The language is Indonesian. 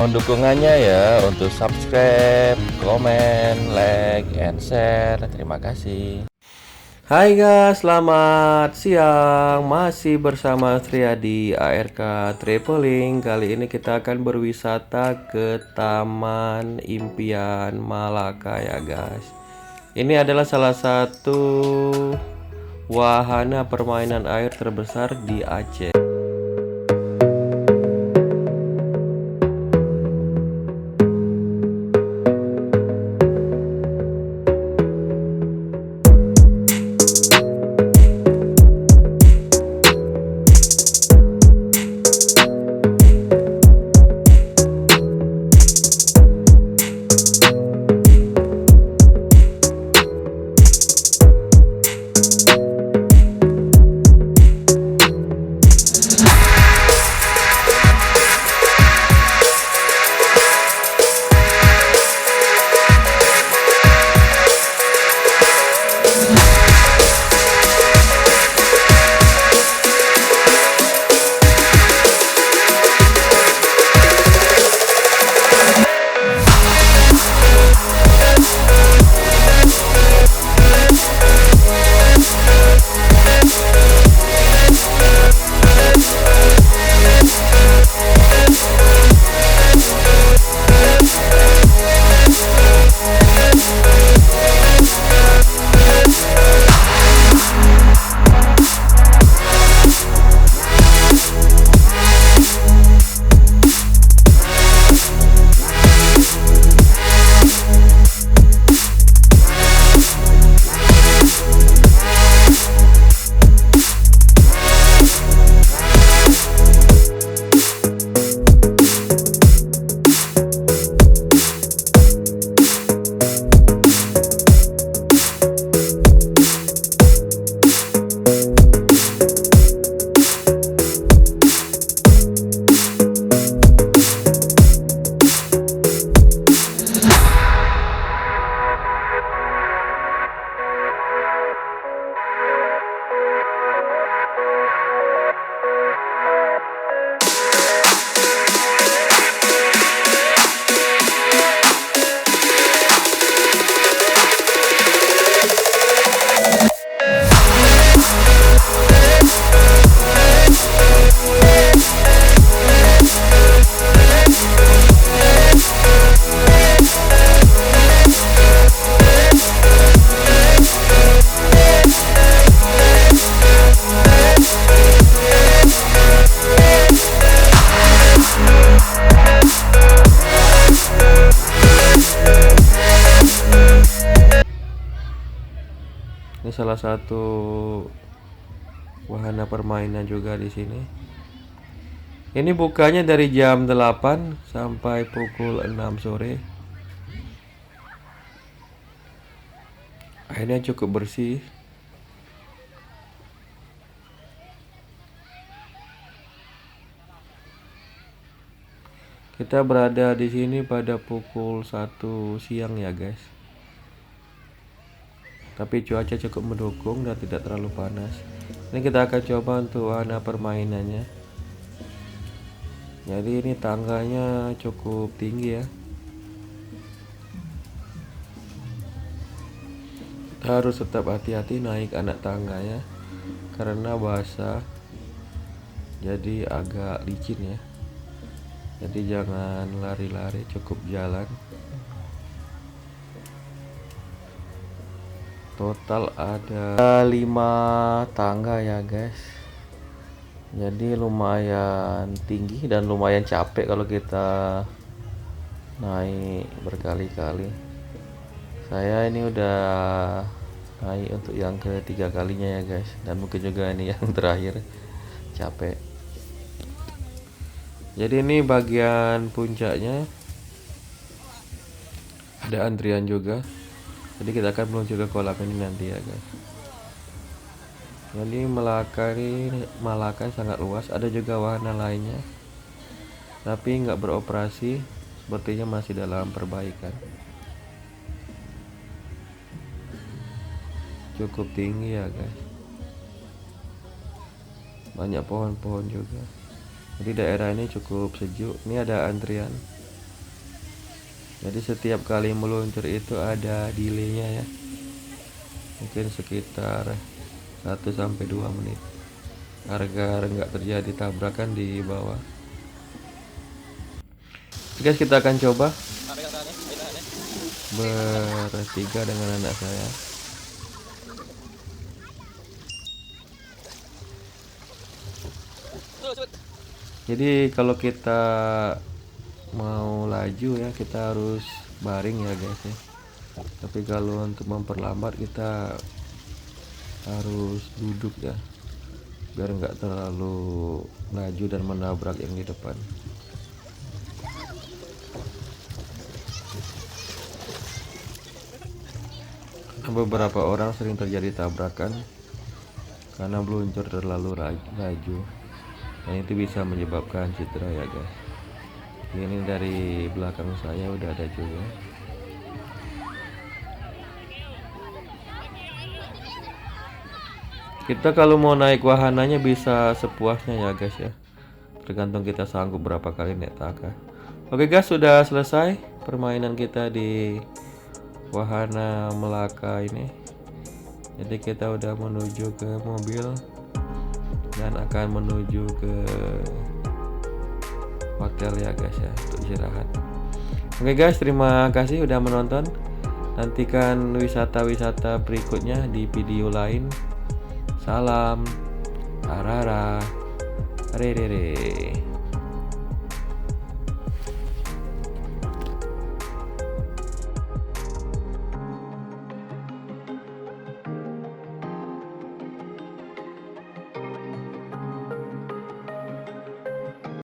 Mohon dukungannya ya untuk subscribe, comment, like, and share. Terima kasih. Hai guys, selamat siang. Masih bersama Triadi ARK Traveling. Kali ini kita akan berwisata ke Taman Impian Malaka ya guys. Ini adalah salah satu wahana permainan air terbesar di Aceh. Ini salah satu wahana permainan juga di sini. Ini bukanya dari jam 8 sampai pukul 6 sore. Airnya cukup bersih. Kita berada di sini pada pukul 1 siang ya guys. Tapi cuaca cukup mendukung dan tidak terlalu panas. Ini kita akan coba untuk wahana permainannya. Jadi ini tangganya cukup tinggi ya. Kita harus tetap hati-hati naik anak tangganya karena basah. Jadi agak licin ya. Jadi jangan lari-lari, cukup jalan. Total ada 5 tangga ya guys. Jadi lumayan tinggi dan lumayan capek kalau kita naik berkali-kali. Saya ini udah naik untuk yang ketiga kalinya ya guys. Dan mungkin juga ini yang terakhir. Capek. Jadi ini bagian puncaknya. Ada antrian juga. Jadi kita akan meluncur ke kolam ini nanti ya guys. Jadi Malaka sangat luas. Ada juga wahana lainnya, tapi nggak beroperasi. Sepertinya masih dalam perbaikan. Cukup tinggi ya guys. Banyak pohon-pohon juga. Jadi daerah ini cukup sejuk. Ini ada antrian. Jadi setiap kali meluncur itu ada delaynya ya, mungkin sekitar 1 sampai 2 menit agar nggak terjadi tabrakan di bawah. Guys, kita akan coba bertiga dengan anak saya. Jadi kalau kita mau laju ya, kita harus baring ya guys ya. Tapi kalau untuk memperlambat kita harus duduk ya, biar nggak terlalu laju dan menabrak yang di depan. Beberapa orang sering terjadi tabrakan karena meluncur terlalu laju, dan itu bisa menyebabkan cedera ya guys. Ini dari belakang saya udah ada juga. Kita kalau mau naik wahananya bisa sepuasnya ya guys ya, tergantung kita sanggup berapa kali naik taka. Oke guys, sudah selesai permainan kita di wahana Melaka ini. Jadi kita udah menuju ke mobil dan akan menuju ke hotel ya guys ya, untuk istirahat. Oke guys, terima kasih udah menonton. Nantikan wisata-wisata berikutnya di video lain. Salam Arara Rere.